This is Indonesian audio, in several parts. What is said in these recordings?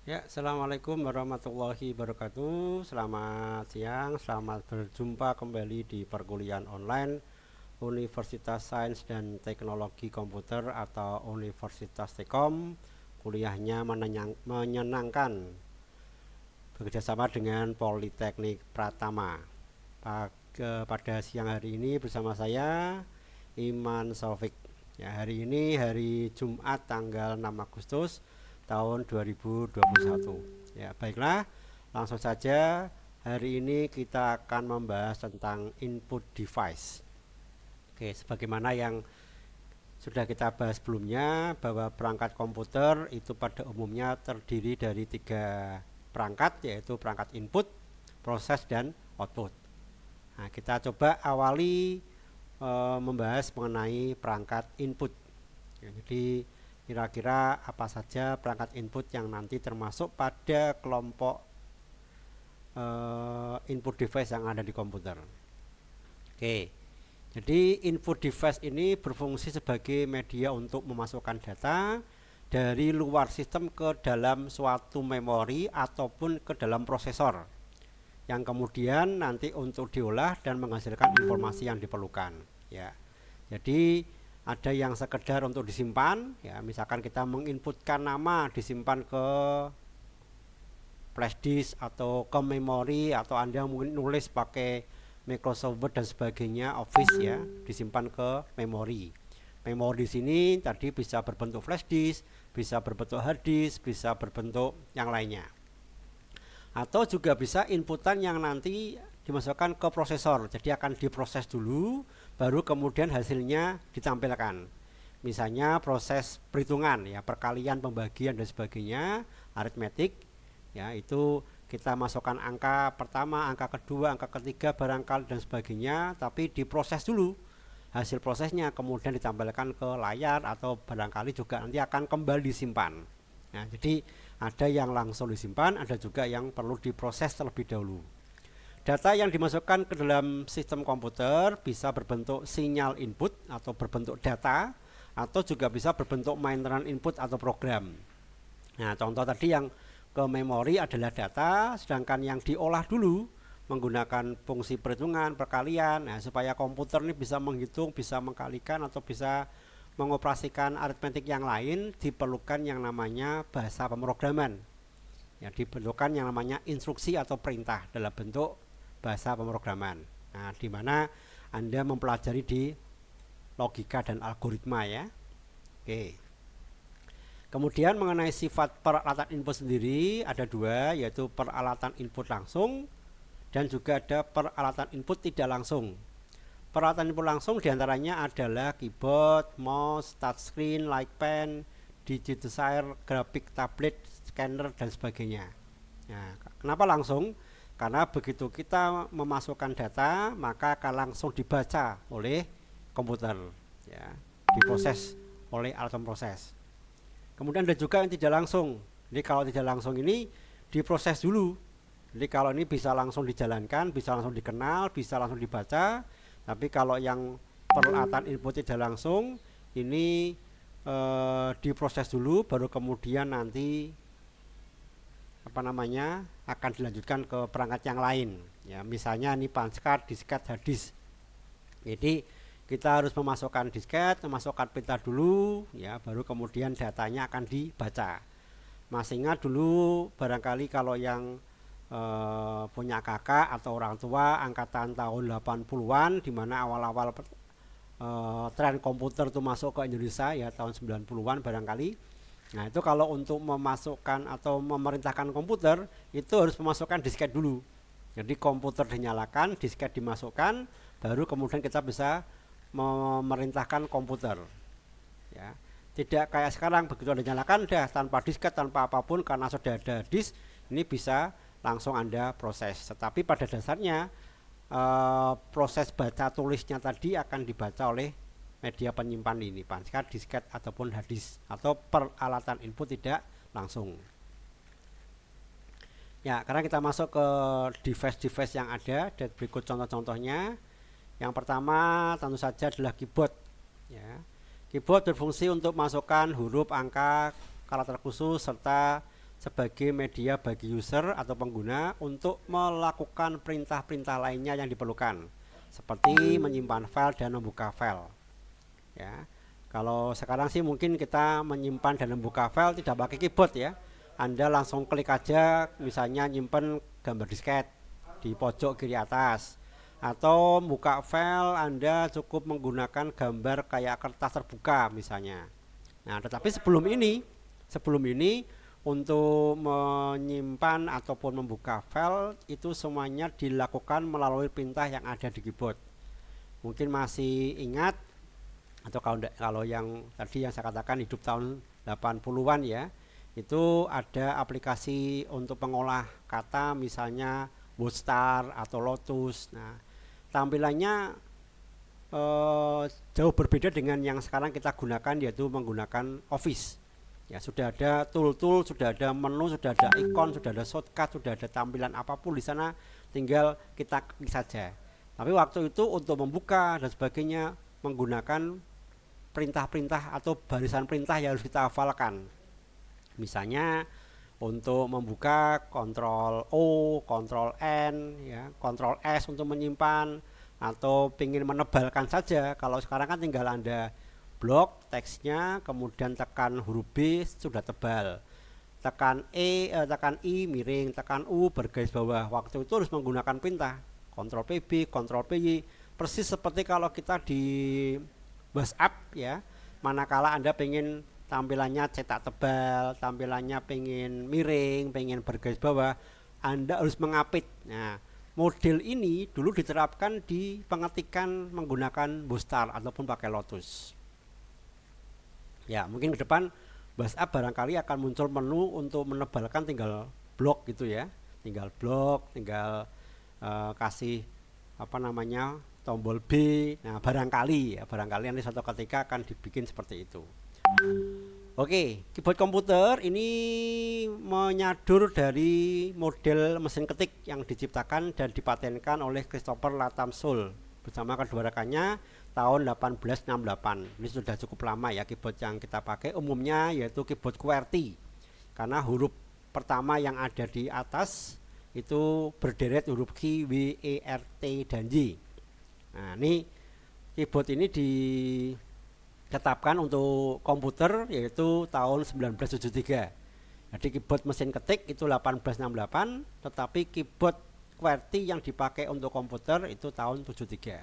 Ya, assalamualaikum warahmatullahi wabarakatuh. Selamat siang, selamat berjumpa kembali di perkuliahan online Universitas Sains dan Teknologi Komputer atau Universitas Tekom. Kuliahnya menyenangkan, bekerjasama dengan Politeknik Pratama. Pada siang hari ini bersama saya Iman Sofik. Ya, hari ini hari Jumat tanggal 6 Agustus tahun 2021. Ya, baiklah, langsung saja hari ini kita akan membahas tentang input device. Oke, sebagaimana yang sudah kita bahas sebelumnya, bahwa perangkat komputer itu pada umumnya terdiri dari 3 perangkat, yaitu perangkat input, proses, dan output. Nah, kita coba awali membahas mengenai perangkat input. Ya, jadi kira-kira apa saja perangkat input yang nanti termasuk pada kelompok input device yang ada di komputer. Oke, jadi input device ini berfungsi sebagai media untuk memasukkan data dari luar sistem ke dalam suatu memori ataupun ke dalam prosesor, yang kemudian nanti untuk diolah dan menghasilkan informasi yang diperlukan. Ya, jadi ada yang sekedar untuk disimpan, ya, misalkan kita menginputkan nama disimpan ke flash disk atau ke memori, atau Anda mungkin nulis pakai Microsoft Word dan sebagainya, Office, ya, disimpan ke memori. Memori di sini tadi bisa berbentuk flash disk, bisa berbentuk hard disk, bisa berbentuk yang lainnya. Atau juga bisa inputan yang nanti dimasukkan ke prosesor, jadi akan diproses dulu baru kemudian hasilnya ditampilkan. Misalnya proses perhitungan, ya, perkalian, pembagian dan sebagainya, aritmetik, ya, itu kita masukkan angka pertama, angka kedua, angka ketiga barangkali dan sebagainya, tapi diproses dulu. Hasil prosesnya kemudian ditampilkan ke layar atau barangkali juga nanti akan kembali disimpan. Nah, jadi ada yang langsung disimpan, ada juga yang perlu diproses terlebih dahulu. Data yang dimasukkan ke dalam sistem komputer bisa berbentuk sinyal input atau berbentuk data, atau juga bisa berbentuk maintenance input atau program. Nah, contoh tadi yang ke memori adalah data, sedangkan yang diolah dulu menggunakan fungsi perhitungan, perkalian, nah, supaya komputer ini bisa menghitung, bisa mengkalikan, atau bisa mengoperasikan aritmetik yang lain, diperlukan yang namanya bahasa pemrograman. Ya, diperlukan yang namanya instruksi atau perintah dalam bentuk bahasa pemrograman. Nah, di mana Anda mempelajari di logika dan algoritma, ya. Oke. Kemudian mengenai sifat peralatan input sendiri ada 2, yaitu peralatan input langsung dan juga ada peralatan input tidak langsung. Peralatan input langsung diantaranya adalah keyboard, mouse, touchscreen, like pen, digitizer, grafik tablet, scanner dan sebagainya. Nah, kenapa langsung? Karena begitu kita memasukkan data, maka akan langsung dibaca oleh komputer, ya, diproses oleh alat pemroses. Kemudian ada juga yang tidak langsung. Jadi kalau tidak langsung ini diproses dulu. Jadi kalau ini bisa langsung dijalankan, bisa langsung dikenal, bisa langsung dibaca. Tapi kalau yang peralatan input tidak langsung ini diproses dulu, baru kemudian nanti akan dilanjutkan ke perangkat yang lain. Ya, misalnya ini punchcard, disket, hard disk. Jadi kita harus memasukkan disket, memasukkan printer dulu, ya, baru kemudian datanya akan dibaca. Masih ingat dulu barangkali kalau yang punya kakak atau orang tua angkatan tahun 80-an, di mana awal-awal tren komputer itu masuk ke Indonesia, ya, tahun 90-an barangkali. Nah, itu kalau untuk memasukkan atau memerintahkan komputer itu harus memasukkan disket dulu. Jadi komputer dinyalakan, disket dimasukkan, baru kemudian kita bisa memerintahkan komputer, ya. Tidak kayak sekarang begitu Anda nyalakan dah tanpa disket, tanpa apapun, karena sudah ada disk, ini bisa langsung Anda proses. Tetapi pada dasarnya proses baca tulisnya tadi akan dibaca oleh media penyimpan ini, punchcard, disket ataupun hard disk, atau peralatan input tidak langsung. Ya, karena kita masuk ke device-device yang ada, dan berikut contoh-contohnya. Yang pertama tentu saja adalah keyboard, ya. Keyboard berfungsi untuk masukkan huruf, angka, karakter khusus serta sebagai media bagi user atau pengguna untuk melakukan perintah-perintah lainnya yang diperlukan, seperti menyimpan file dan membuka file. Ya, kalau sekarang sih mungkin kita menyimpan dan membuka file tidak pakai keyboard ya. Anda langsung klik aja, misalnya nyimpen gambar disket di pojok kiri atas, atau buka file Anda cukup menggunakan gambar kayak kertas terbuka misalnya. Nah, tetapi sebelum ini untuk menyimpan ataupun membuka file itu semuanya dilakukan melalui perintah yang ada di keyboard. Mungkin masih ingat, atau kalau yang tadi yang saya katakan hidup tahun 80-an ya, itu ada aplikasi untuk pengolah kata misalnya Woodstar atau Lotus. Nah, tampilannya jauh berbeda dengan yang sekarang kita gunakan, yaitu menggunakan Office. Ya, sudah ada tool-tool, sudah ada menu, sudah ada ikon, sudah ada shortcut, sudah ada tampilan apapun di sana, tinggal kita klik saja. Tapi waktu itu untuk membuka dan sebagainya menggunakan perintah-perintah atau barisan perintah yang harus kita hafalkan. Misalnya untuk membuka Ctrl O, Ctrl N, ya, Ctrl S untuk menyimpan, atau ingin menebalkan saja. Kalau sekarang kan tinggal Anda blok teksnya, kemudian tekan huruf B sudah tebal, tekan tekan I miring, tekan U bergaris bawah. Waktu itu harus menggunakan perintah Ctrl PB, Ctrl PY, persis seperti kalau kita di WhatsApp ya. Manakala Anda pengen tampilannya cetak tebal, tampilannya pengen miring, pengen bergaris bawah, Anda harus mengapit. Nah, model ini dulu diterapkan di pengetikan menggunakan Woodstar ataupun pakai Lotus. Ya, mungkin ke depan WhatsApp barangkali akan muncul menu untuk menebalkan, tinggal blok gitu ya. Tinggal blok, tinggal kasih apa namanya tombol B. Nah, barangkali nanti suatu ketika akan dibikin seperti itu. Oke, keyboard komputer ini menyadur dari model mesin ketik yang diciptakan dan dipatenkan oleh Christopher Latham Soule bersama kedua rekannya tahun 1868. Ini sudah cukup lama ya keyboard yang kita pakai umumnya, yaitu keyboard QWERTY. Karena huruf pertama yang ada di atas itu berderet huruf Q, W, E, R, T, dan J. Nah, ini keyboard ini ditetapkan untuk komputer yaitu tahun 1973. Jadi keyboard mesin ketik itu 1868, tetapi keyboard QWERTY yang dipakai untuk komputer itu tahun 73.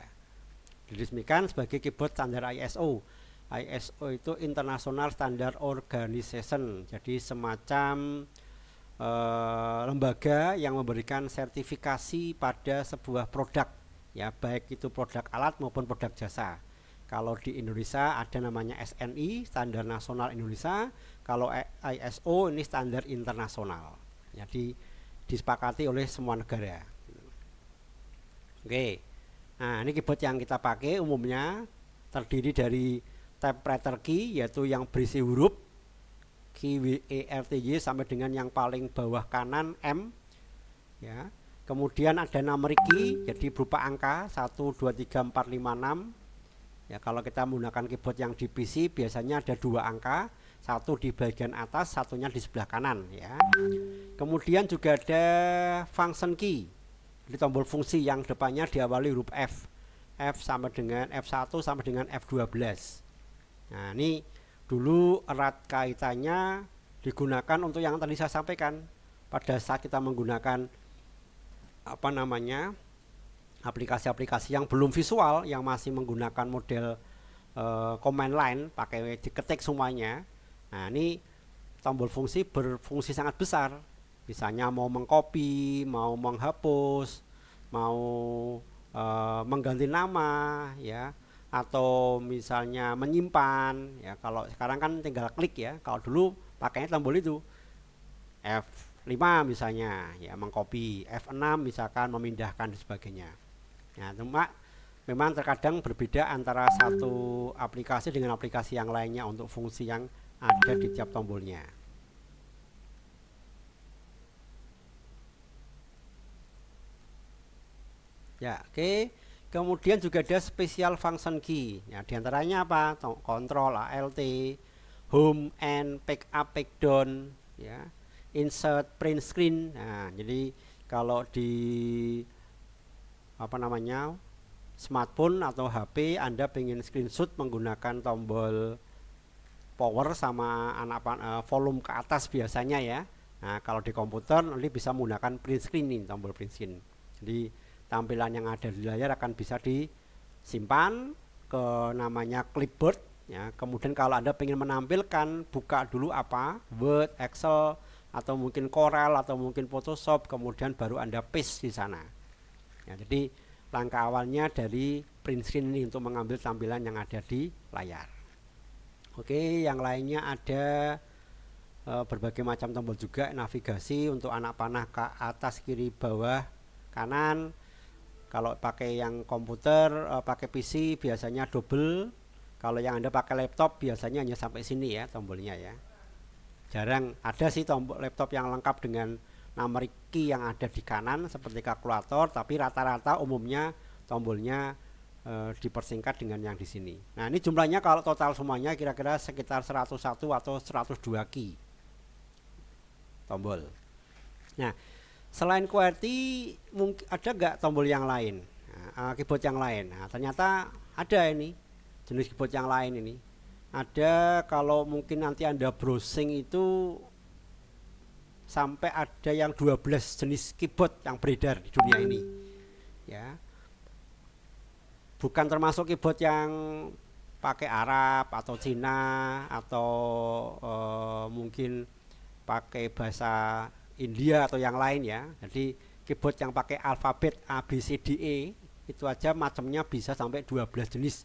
Diresmikan sebagai keyboard standar ISO. ISO itu International Standard Organization, jadi semacam lembaga yang memberikan sertifikasi pada sebuah produk, ya, baik itu produk alat maupun produk jasa. Kalau di Indonesia ada namanya SNI, Standar Nasional Indonesia. Kalau ISO ini standar internasional. Jadi disepakati oleh semua negara. Oke. Nah, ini keyboard yang kita pakai umumnya terdiri dari typewriter key, yaitu yang berisi huruf Q, W, E, R, T, Y sampai dengan yang paling bawah kanan M, ya. Kemudian ada numeric key, jadi berupa angka 1, 2, 3, 4, 5, 6. Ya, kalau kita menggunakan keyboard yang di PC biasanya ada 2 angka, satu di bagian atas, satunya di sebelah kanan, ya. Kemudian juga ada function key, di tombol fungsi yang depannya diawali huruf F. F sama dengan F1 sampai dengan F12. Nah, ini dulu erat kaitannya digunakan untuk yang tadi saya sampaikan. Pada saat kita menggunakan apa namanya aplikasi-aplikasi yang belum visual, yang masih menggunakan model command line, pakai diketik semuanya. Nah, ini tombol fungsi berfungsi sangat besar. Misalnya mau mengcopy, mau menghapus, mau mengganti nama, ya, atau misalnya menyimpan, ya. Kalau sekarang kan tinggal klik ya. Kalau dulu pakainya tombol itu F5 misalnya, ya, mengcopy, F6 misalkan memindahkan dan sebagainya. Nah, cuma memang terkadang berbeda antara satu aplikasi dengan aplikasi yang lainnya untuk fungsi yang ada di tiap tombolnya. Ya, oke. Kemudian juga ada special function key. Ya, diantaranya apa? Control, ALT, home, and pick up, pick down. Ya, insert print screen. Nah, jadi kalau di smartphone atau HP Anda pengen screenshot menggunakan tombol power sama volume ke atas biasanya ya. Nah, kalau di komputer nanti bisa menggunakan print screen nih, tombol print screen. Jadi tampilan yang ada di layar akan bisa disimpan ke namanya clipboard ya. Kemudian kalau Anda pengen menampilkan, buka dulu Word, Excel, atau mungkin Corel, atau mungkin Photoshop, kemudian baru Anda paste di sana ya. Jadi langkah awalnya dari print screen ini untuk mengambil tampilan yang ada di layar. Oke, yang lainnya ada berbagai macam tombol juga, navigasi untuk anak panah ke atas, kiri, bawah, kanan. Kalau pakai yang komputer, pakai PC biasanya double. Kalau yang Anda pakai laptop biasanya hanya sampai sini ya tombolnya ya. Jarang ada sih tombol laptop yang lengkap dengan numeric key yang ada di kanan seperti kalkulator, tapi rata-rata umumnya tombolnya dipersingkat dengan yang di sini. Nah, ini jumlahnya kalau total semuanya kira-kira sekitar 101 atau 102 key tombol. Nah, selain QWERTY ada nggak tombol yang lain, keyboard yang lain? Nah, ternyata ada ini jenis keyboard yang lain ini. Ada, kalau mungkin nanti Anda browsing itu sampai ada yang 12 jenis keyboard yang beredar di dunia ini ya. Bukan termasuk keyboard yang pakai Arab atau Cina atau mungkin pakai bahasa India atau yang lain ya. Jadi keyboard yang pakai alfabet A, B, C, D, E itu aja macamnya bisa sampai 12 jenis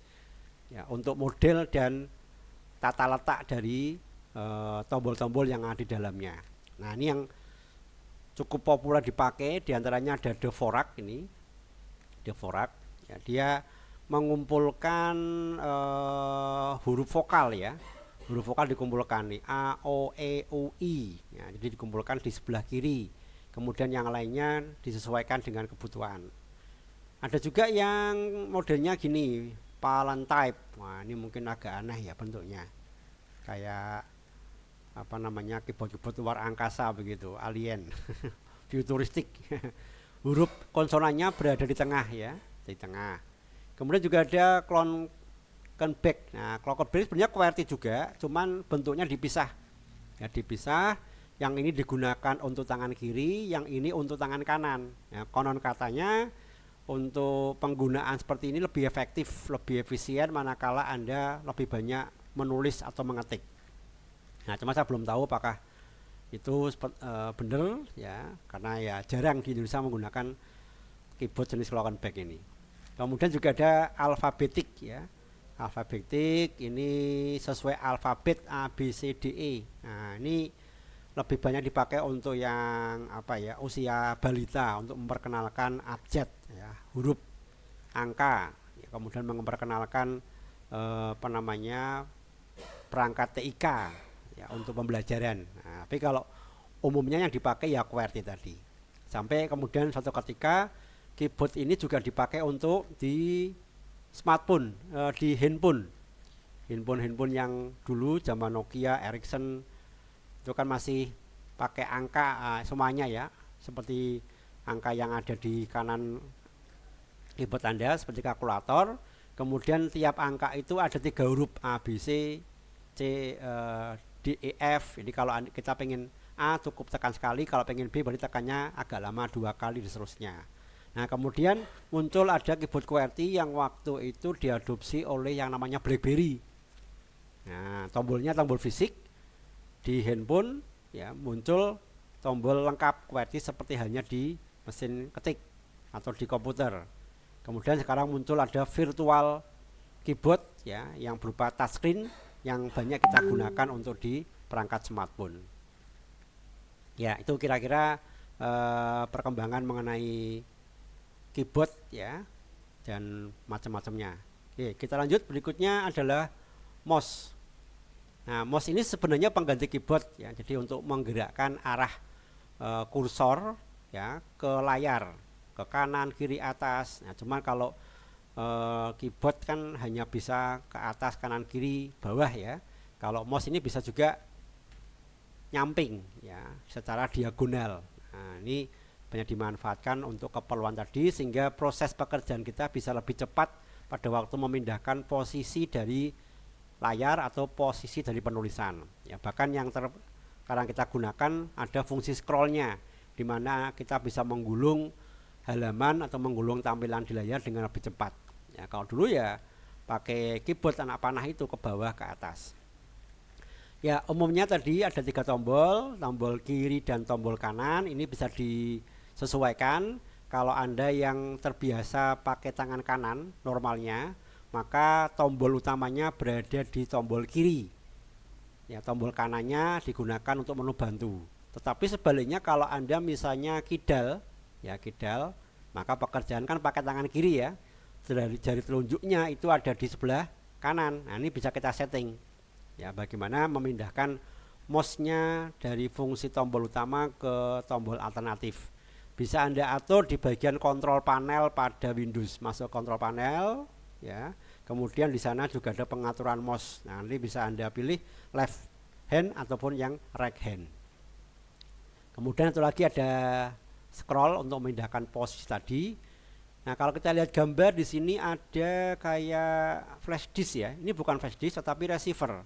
ya, untuk model dan tata letak dari tombol-tombol yang ada di dalamnya. Nah, ini yang cukup populer dipakai, diantaranya ada Dvorak ini. Dvorak ya, dia mengumpulkan huruf vokal ya. Huruf vokal dikumpulkan nih A, O, E, U, I ya, jadi dikumpulkan di sebelah kiri. Kemudian yang lainnya disesuaikan dengan kebutuhan. Ada juga yang modelnya gini, Palantype. Wah, ini mungkin agak aneh ya bentuknya. Kayak keyboard luar angkasa begitu, alien. Futuristik. Huruf konsonannya berada di tengah ya, di tengah. Kemudian juga ada Klonkenberg. Nah, Klonkenberg sebenarnya QWERTY juga, cuman bentuknya dipisah. Ya, dipisah. Yang ini digunakan untuk tangan kiri, yang ini untuk tangan kanan. Ya, konon katanya untuk penggunaan seperti ini lebih efektif, lebih efisien manakala Anda lebih banyak menulis atau mengetik. Nah, cuma saya belum tahu apakah itu benar ya, karena ya jarang di Indonesia menggunakan keyboard jenis Klonkenberg ini. Kemudian juga ada alfabetik ya. Alfabetik ini sesuai alfabet A, B, C, D, E. Nah, ini lebih banyak dipakai untuk yang usia balita, untuk memperkenalkan abjad ya, huruf, angka ya, kemudian memperkenalkan perangkat TIK ya, untuk pembelajaran. Nah, tapi kalau umumnya yang dipakai ya QWERTY tadi. Sampai kemudian suatu ketika keyboard ini juga dipakai untuk di smartphone, di handphone yang dulu zaman Nokia, Ericsson itu kan masih pakai angka semuanya ya, seperti angka yang ada di kanan keyboard Anda seperti kalkulator. Kemudian tiap angka itu ada 3 huruf A, B, C, D, E, F. Jadi kalau kita pengen A cukup tekan sekali, kalau pengen B berarti tekannya agak lama 2 kali dan seterusnya. Nah, kemudian muncul ada keyboard QWERTY yang waktu itu diadopsi oleh yang namanya BlackBerry. Nah, tombolnya tombol fisik. Di handphone ya muncul tombol lengkap QWERTY seperti halnya di mesin ketik atau di komputer. Kemudian sekarang muncul ada virtual keyboard ya, yang berupa touchscreen yang banyak kita gunakan untuk di perangkat smartphone. Ya, itu kira-kira perkembangan mengenai keyboard ya dan macam-macamnya. Oke, kita lanjut. Berikutnya adalah mouse. Nah, mouse ini sebenarnya pengganti keyboard ya. Jadi untuk menggerakkan arah kursor ya ke layar, ke kanan, kiri, atas. Nah, cuman kalau keyboard kan hanya bisa ke atas, kanan, kiri, bawah ya. Kalau mouse ini bisa juga nyamping ya, secara diagonal. Nah, ini banyak dimanfaatkan untuk keperluan tadi sehingga proses pekerjaan kita bisa lebih cepat pada waktu memindahkan posisi dari layar atau posisi dari penulisan. Ya, bahkan yang sekarang kita gunakan ada fungsi scrollnya, di mana kita bisa menggulung halaman atau menggulung tampilan di layar dengan lebih cepat. Ya, kalau dulu ya pakai keyboard anak panah itu ke bawah ke atas. Ya, umumnya tadi ada 3 tombol, tombol kiri dan tombol kanan. Ini bisa disesuaikan. Kalau Anda yang terbiasa pakai tangan kanan normalnya, maka tombol utamanya berada di tombol kiri. Ya, tombol kanannya digunakan untuk menu bantu. Tetapi sebaliknya kalau Anda misalnya kidal, ya kidal, maka pekerjaan kan pakai tangan kiri ya. Dari jari telunjuknya itu ada di sebelah kanan. Nah, ini bisa kita setting. Ya, bagaimana memindahkan mouse-nya dari fungsi tombol utama ke tombol alternatif. Bisa Anda atur di bagian kontrol panel pada Windows. Masuk kontrol panel, ya. Kemudian di sana juga ada pengaturan mouse. Nah, nanti bisa Anda pilih left hand ataupun yang right hand. Kemudian itu lagi ada scroll untuk memindahkan posisi tadi. Nah, kalau kita lihat gambar di sini ada kayak flash disk ya. Ini bukan flash disk tetapi receiver.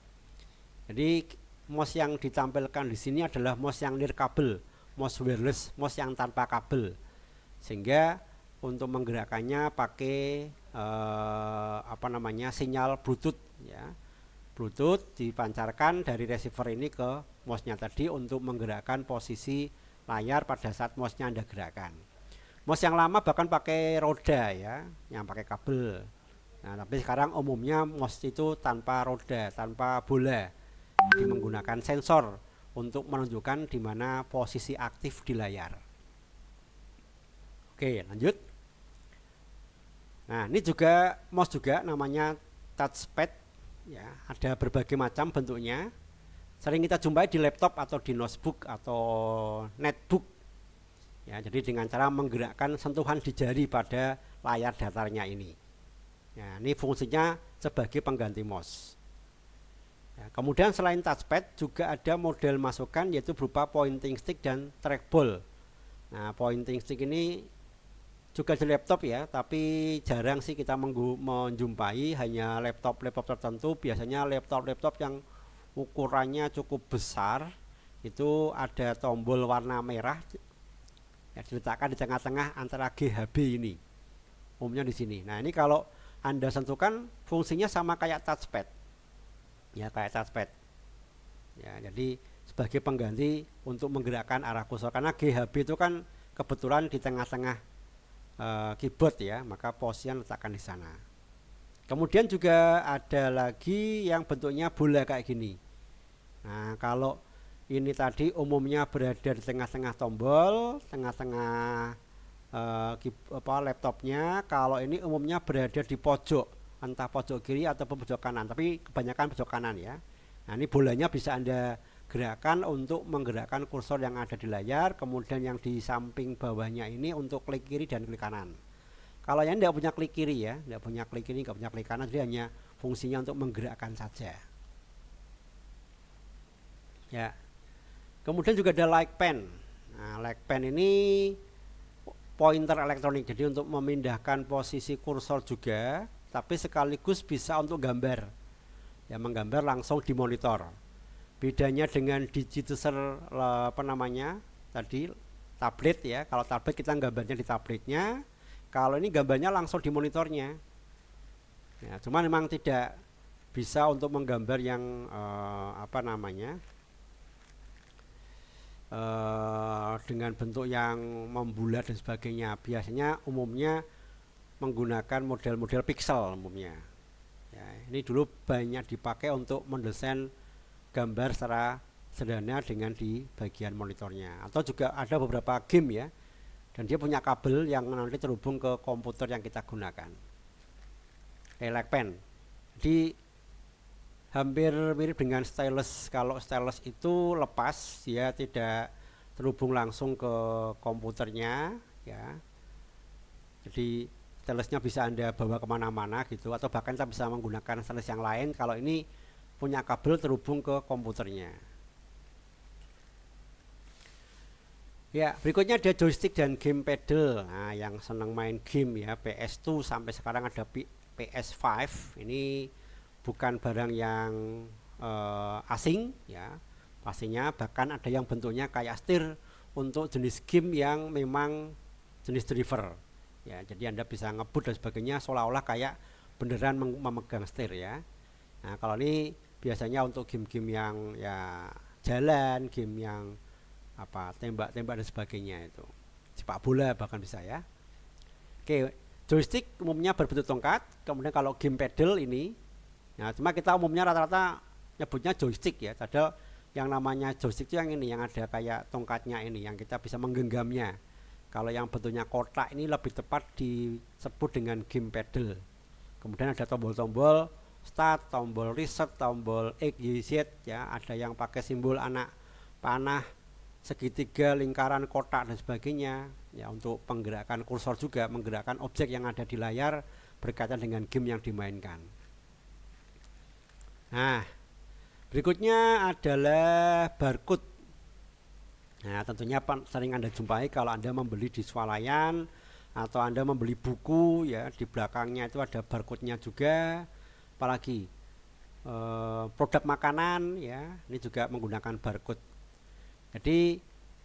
Jadi mouse yang ditampilkan di sini adalah mouse yang nirkabel, mouse wireless, mouse yang tanpa kabel. Sehingga untuk menggerakkannya pakai sinyal Bluetooth ya. Bluetooth dipancarkan dari receiver ini ke mouse-nya tadi untuk menggerakkan posisi layar pada saat mouse-nya Anda gerakkan. Mouse yang lama bahkan pakai roda ya, yang pakai kabel. Nah, tapi sekarang umumnya mouse itu tanpa roda, tanpa bola. Jadi menggunakan sensor untuk menunjukkan di mana posisi aktif di layar. Oke, lanjut. Nah, ini juga mouse juga namanya touchpad ya, ada berbagai macam bentuknya. Sering kita jumpai di laptop atau di notebook atau netbook. Ya, jadi dengan cara menggerakkan sentuhan di jari pada layar datarnya ini. Ya, ini fungsinya sebagai pengganti mouse. Ya, kemudian selain touchpad juga ada model masukan yaitu berupa pointing stick dan trackball. Nah, pointing stick ini juga di laptop ya, tapi jarang sih kita menjumpai, hanya laptop tertentu. Biasanya laptop yang ukurannya cukup besar itu ada tombol warna merah ya, diletakkan di tengah-tengah antara GHB ini. Umumnya di sini. Nah, ini kalau Anda sentuhkan fungsinya sama kayak touchpad. Ya, kayak touchpad. Ya, jadi sebagai pengganti untuk menggerakkan arah kursor karena GHB itu kan kebetulan di tengah-tengah keyboard ya, maka posisinya letakkan di sana. Kemudian juga ada lagi yang bentuknya bola kayak gini. Nah, kalau ini tadi umumnya berada di tengah-tengah tombol, tengah-tengah laptopnya. Kalau ini umumnya berada di pojok, entah pojok kiri atau pojok kanan, tapi kebanyakan pojok kanan ya. Nah, ini bolanya bisa Anda gerakan untuk menggerakkan kursor yang ada di layar, kemudian yang di samping bawahnya ini untuk klik kiri dan klik kanan. Kalau yang tidak punya klik kiri ya, tidak punya klik kiri, tidak punya klik kanan, jadi hanya fungsinya untuk menggerakkan saja. Ya. Kemudian juga ada like pen. Nah, like pen ini pointer elektronik, jadi untuk memindahkan posisi kursor juga, tapi sekaligus bisa untuk gambar. Ya, menggambar langsung di monitor. Bedanya dengan digital tadi tablet ya. Kalau tablet kita gambarnya di tabletnya, kalau ini gambarnya langsung di monitornya. Ya, cuma memang tidak bisa untuk menggambar yang dengan bentuk yang membulat dan sebagainya. Biasanya umumnya menggunakan model-model pixel umumnya. Ya, ini dulu banyak dipakai untuk mendesain gambar secara sederhana dengan di bagian monitornya. Atau juga ada beberapa game ya, dan dia punya kabel yang nanti terhubung ke komputer yang kita gunakan. Like pen. Jadi hampir mirip dengan stylus. Kalau stylus itu lepas, dia tidak terhubung langsung ke komputernya ya. Jadi stylusnya bisa Anda bawa kemana-mana gitu, atau bahkan kita bisa menggunakan stylus yang lain. Kalau ini punya kabel terhubung ke komputernya. Ya, berikutnya ada joystick dan game pedal. Nah, yang senang main game ya, PS2 sampai sekarang ada PS5. Ini bukan barang yang asing ya. Pastinya bahkan ada yang bentuknya kayak setir untuk jenis game yang memang jenis driver. Ya, jadi Anda bisa ngebut dan sebagainya seolah-olah kayak beneran memegang setir ya. Nah, kalau ini biasanya untuk game-game yang ya jalan, game yang apa tembak-tembak dan sebagainya itu, sepak bola bahkan bisa ya. Oke, joystick umumnya berbentuk tongkat, kemudian kalau game pedal ini, nah cuma kita umumnya rata-rata nyebutnya joystick ya. Ada yang namanya joystick itu yang ini, yang ada kayak tongkatnya ini, yang kita bisa menggenggamnya. Kalau yang bentuknya kotak ini lebih tepat disebut dengan game pedal. Kemudian ada tombol-tombol start, tombol reset, tombol X, Y, Z ya. Ada yang pakai simbol anak panah, segitiga, lingkaran, kotak dan sebagainya ya, untuk penggerakan kursor juga, menggerakkan objek yang ada di layar berkaitan dengan game yang dimainkan. Nah, berikutnya adalah barcode. Nah, tentunya sering Anda jumpai kalau Anda membeli di swalayan atau Anda membeli buku ya, di belakangnya itu ada barcode-nya juga. Apalagi produk makanan ya, ini juga menggunakan barcode. Jadi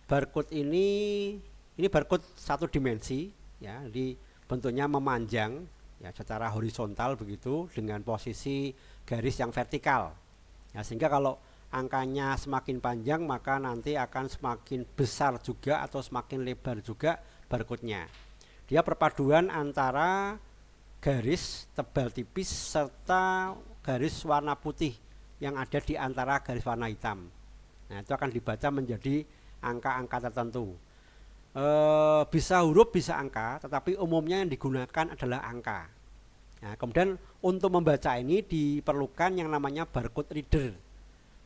barcode ini barcode satu dimensi ya, jadi bentuknya memanjang ya secara horizontal begitu dengan posisi garis yang vertikal. Ya, sehingga kalau angkanya semakin panjang maka nanti akan semakin besar juga atau semakin lebar juga barcode-nya. Dia perpaduan antara garis tebal tipis serta garis warna putih yang ada di antara garis warna hitam. Nah, itu akan dibaca menjadi angka-angka tertentu. Bisa huruf, bisa angka, tetapi umumnya yang digunakan adalah angka. Nah, kemudian untuk membaca ini diperlukan yang namanya barcode reader,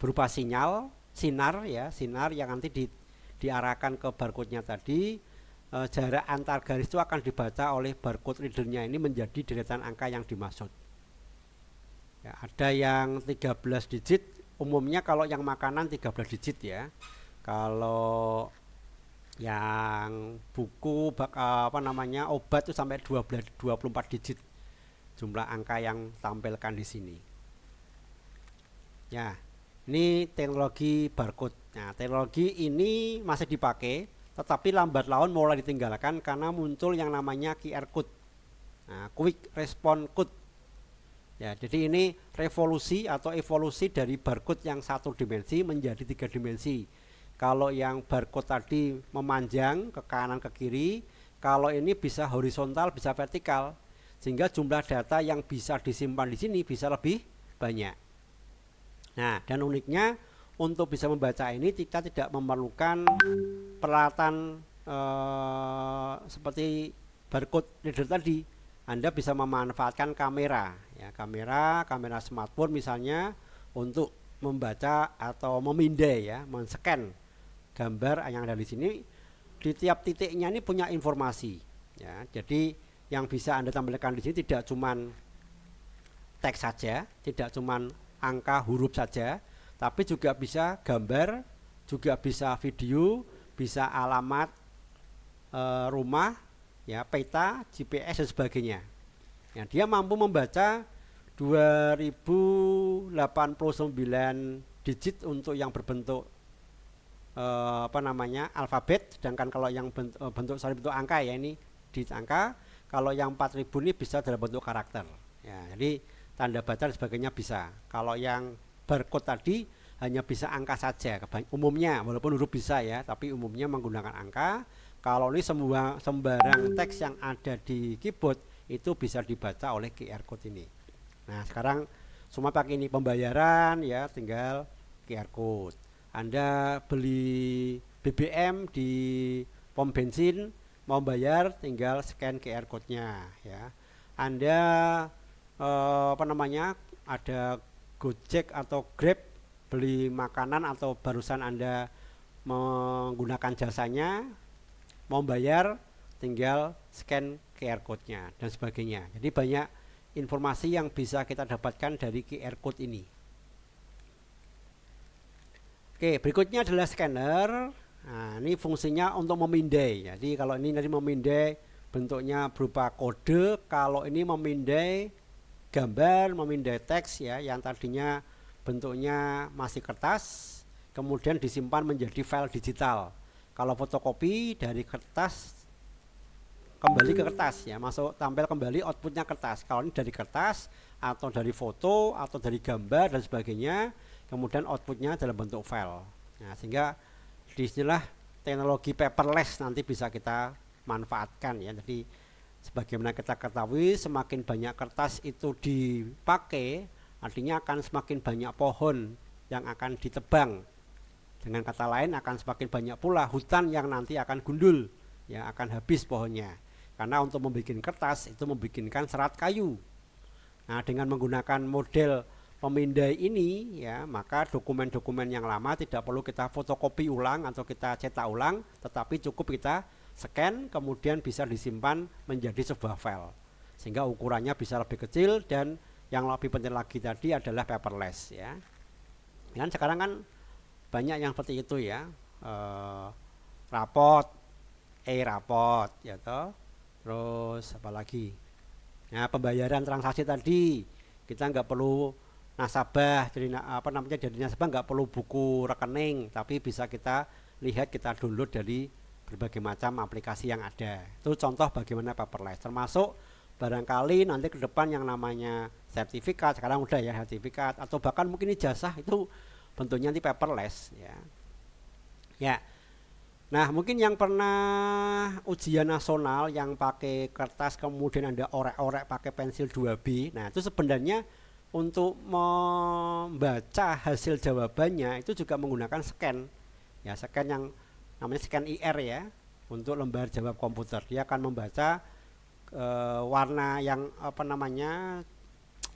berupa sinyal, sinar ya, sinar yang nanti diarahkan ke barcode-nya tadi. Jarak antar garis itu akan dibaca oleh barcode readernya ini menjadi deretan angka yang dimaksud. Ya, ada yang 13 digit. Umumnya kalau yang makanan 13 digit ya. Kalau yang buku obat itu sampai 24 digit jumlah angka yang tampilkan di sini. Ya, ini teknologi barcode. Nah, teknologi ini masih dipakai, tetapi lambat laun mulai ditinggalkan karena muncul yang namanya QR code. Nah, quick response code. Ya, jadi ini revolusi atau evolusi dari barcode yang satu dimensi menjadi 3 dimensi. Kalau yang barcode tadi memanjang ke kanan ke kiri, kalau ini bisa horizontal, bisa vertikal, sehingga jumlah data yang bisa disimpan di sini bisa lebih banyak. Nah, dan uniknya untuk bisa membaca ini kita tidak memerlukan peralatan seperti barcode reader tadi. Anda bisa memanfaatkan kamera ya, kamera smartphone misalnya untuk membaca atau memindai ya, men-scan gambar yang ada di sini. Di tiap titiknya ini punya informasi ya. Jadi yang bisa Anda tampilkan di sini tidak cuman teks saja, tidak cuman angka huruf saja, tapi juga bisa gambar, juga bisa video, bisa alamat rumah ya, peta, GPS dan sebagainya. Ya, dia mampu membaca 2089 digit untuk yang berbentuk alfabet, sedangkan kalau yang bentuk angka ya, ini di angka. Kalau yang 4000 ini bisa dalam bentuk karakter ya, jadi tanda baca dan sebagainya bisa. Kalau yang barcode tadi hanya bisa angka saja umumnya, walaupun huruf bisa ya, tapi umumnya menggunakan angka. Kalau ini sembarang teks yang ada di keyboard itu bisa dibaca oleh QR code ini. Nah, sekarang semua pakai ini pembayaran ya, tinggal QR code. Anda beli BBM di pom bensin, mau bayar tinggal scan QR code-nya ya. Anda ada Gojek atau Grab beli makanan atau barusan Anda menggunakan jasanya, mau bayar tinggal scan QR code-nya dan sebagainya. Jadi banyak informasi yang bisa kita dapatkan dari QR code ini. Oke, berikutnya adalah scanner. Nah, ini fungsinya untuk memindai. Jadi kalau ini nanti memindai bentuknya berupa kode, kalau ini memindai gambar, memindai teks ya, yang tadinya bentuknya masih kertas, kemudian disimpan menjadi file digital. Kalau fotokopi dari kertas kembali ke kertas ya, masuk tampil kembali outputnya kertas. Kalau ini dari kertas atau dari foto atau dari gambar dan sebagainya, kemudian outputnya dalam bentuk file. Nah, sehingga di istilah teknologi paperless nanti bisa kita manfaatkan ya. Jadi sebagaimana kita ketahui, semakin banyak kertas itu dipakai, artinya akan semakin banyak pohon yang akan ditebang. Dengan kata lain, akan semakin banyak pula hutan yang nanti akan gundul, ya akan habis pohonnya. Karena untuk membuat kertas itu membuatkan serat kayu. Nah, dengan menggunakan model pemindai ini ya, maka dokumen-dokumen yang lama tidak perlu kita fotokopi ulang atau kita cetak ulang, tetapi cukup kita scan kemudian bisa disimpan menjadi sebuah file. Sehingga ukurannya bisa lebih kecil dan yang lebih penting lagi tadi adalah paperless ya. Dan sekarang kan banyak yang seperti itu ya. Rapot, rapot ya toh. Terus apalagi? Nah, pembayaran transaksi tadi kita nggak perlu nasabah, jadi jadi nasabah nggak perlu buku rekening, tapi bisa kita lihat, kita download dari berbagai macam aplikasi yang ada. Itu contoh bagaimana paperless. Termasuk barangkali nanti ke depan yang namanya sertifikat, sekarang udah ya sertifikat, atau bahkan mungkin ijazah itu bentuknya nanti paperless ya. Ya. Nah, mungkin yang pernah ujian nasional yang pakai kertas kemudian Anda orek-orek pakai pensil 2B. Nah, itu sebenarnya untuk membaca hasil jawabannya itu juga menggunakan scan. Ya, scan yang namanya scan IR ya, untuk lembar jawab komputer. Dia akan membaca warna yang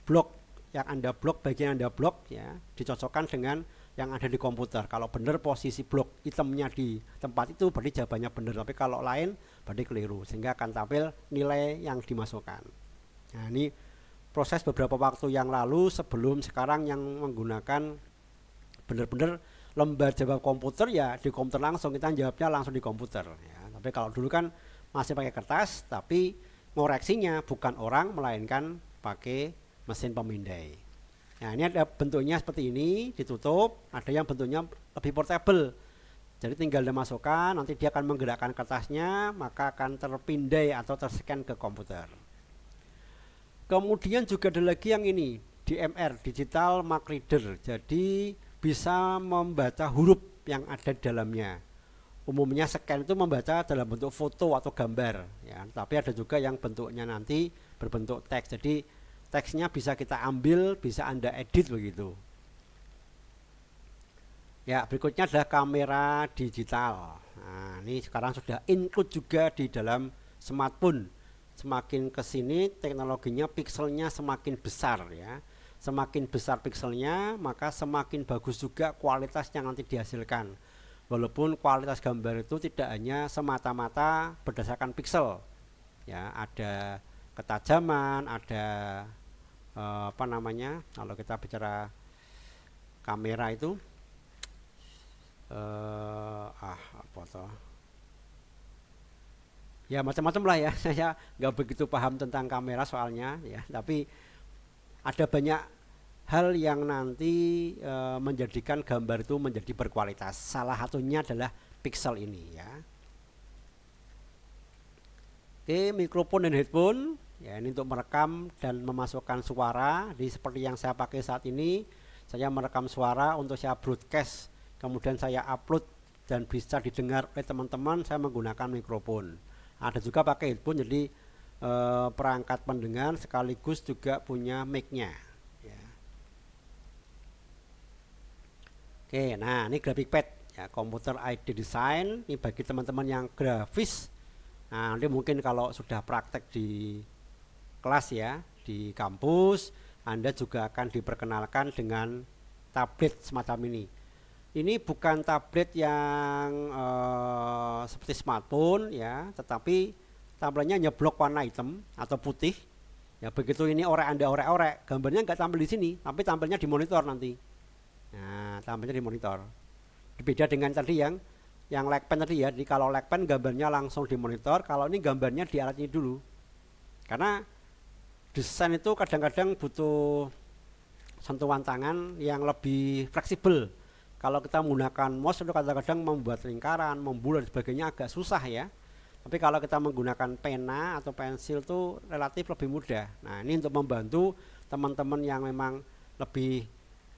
blok yang Anda blok, bagian Anda blok ya, dicocokkan dengan yang ada di komputer. Kalau benar posisi blok itemnya di tempat itu berarti jawabannya benar, tapi kalau lain berarti keliru, sehingga akan tampil nilai yang dimasukkan. Nah, ini proses beberapa waktu yang lalu sebelum sekarang yang menggunakan benar-benar lembar jawab komputer ya, di komputer langsung kita jawabnya langsung di komputer ya. Tapi kalau dulu kan masih pakai kertas, tapi ngoreksinya bukan orang melainkan pakai mesin pemindai. Nah, ini ada bentuknya seperti ini, ditutup. Ada yang bentuknya lebih portable, jadi tinggal dimasukkan, nanti dia akan menggerakkan kertasnya, maka akan terpindai atau terscan ke komputer. Kemudian juga ada lagi yang ini, DMR, Digital Mark Reader. Jadi bisa membaca huruf yang ada di dalamnya. Umumnya scan itu membaca dalam bentuk foto atau gambar ya, tapi ada juga yang bentuknya nanti berbentuk teks. Jadi teksnya bisa kita ambil, bisa Anda edit begitu. Ya, berikutnya adalah kamera digital. Nah, ini sekarang sudah include juga di dalam smartphone. Semakin ke sini teknologinya, pixelnya semakin besar ya. Semakin besar pixelnya, maka semakin bagus juga kualitas yang nanti dihasilkan. Walaupun kualitas gambar itu tidak hanya semata-mata berdasarkan pixel. Ya, ada ketajaman, ada kalau kita bicara kamera itu ya macam-macam lah ya. Saya nggak begitu paham tentang kamera soalnya ya, tapi ada banyak hal yang nanti menjadikan gambar itu menjadi berkualitas. Salah satunya adalah pixel ini ya. Oke, mikrofon dan headphone ya, ini untuk merekam dan memasukkan suara. Jadi seperti yang saya pakai saat ini, saya merekam suara untuk saya broadcast, kemudian saya upload dan bisa didengar oleh teman-teman. Saya menggunakan mikrofon. Ada juga pakai headphone, jadi perangkat pendengar sekaligus juga punya mic-nya ya. Oke, nah ini graphic pad ya, komputer ID design. Ini bagi teman-teman yang grafis. Nah, nanti mungkin kalau sudah praktek di kelas ya, di kampus, Anda juga akan diperkenalkan dengan tablet semacam ini. Ini bukan tablet yang seperti smartphone ya, tetapi tampilannya hanya blok warna hitam atau putih. Ya, begitu ini Anda orek-orek, gambarnya nggak tampil di sini, tapi tampilnya di monitor nanti. Nah, tampilnya di monitor. Berbeda dengan tadi yang yang lag pen tadi ya. Jadi kalau lag pen gambarnya langsung di monitor, kalau ini gambarnya di alat ini dulu. Karena desain itu kadang-kadang butuh sentuhan tangan yang lebih fleksibel. Kalau kita menggunakan mouse itu kadang-kadang membuat lingkaran, membulat dan sebagainya agak susah ya. Tapi kalau kita menggunakan pena atau pensil itu relatif lebih mudah. Nah, ini untuk membantu teman-teman yang memang lebih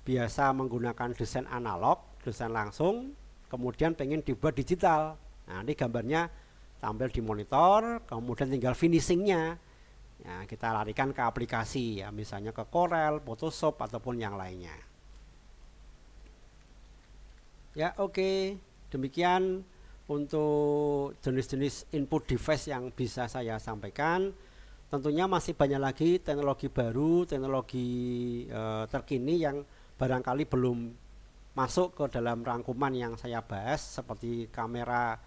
biasa menggunakan desain analog, desain langsung, kemudian pengen dibuat digital. Nah, ini gambarnya tampil di monitor, kemudian tinggal finishingnya. Ya, kita larikan ke aplikasi ya, misalnya ke Corel, Photoshop ataupun yang lainnya. Ya, oke. Demikian untuk jenis-jenis input device yang bisa saya sampaikan. Tentunya masih banyak lagi teknologi baru, teknologi terkini yang barangkali belum masuk ke dalam rangkuman yang saya bahas, seperti kamera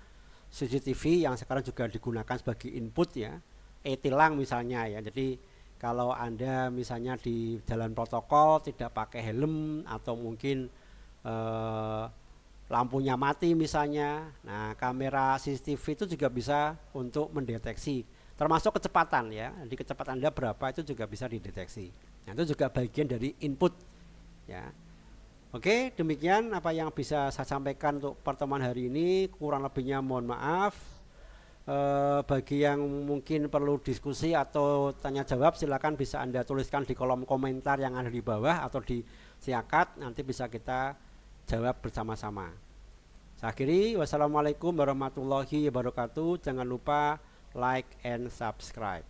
CCTV yang sekarang juga digunakan sebagai input ya, e-tilang misalnya ya. Jadi kalau Anda misalnya di jalan protokol tidak pakai helm atau mungkin lampunya mati misalnya, nah kamera CCTV itu juga bisa untuk mendeteksi, termasuk kecepatan ya. Jadi kecepatan Anda berapa itu juga bisa dideteksi. Nah, itu juga bagian dari input ya. Oke, demikian apa yang bisa saya sampaikan untuk pertemuan hari ini. Kurang lebihnya mohon maaf. Bagi yang mungkin perlu diskusi atau tanya jawab, silakan bisa Anda tuliskan di kolom komentar yang ada di bawah atau di siakat, nanti bisa kita jawab bersama-sama. Saya akhiri, wassalamualaikum warahmatullahi wabarakatuh. Jangan lupa like and subscribe.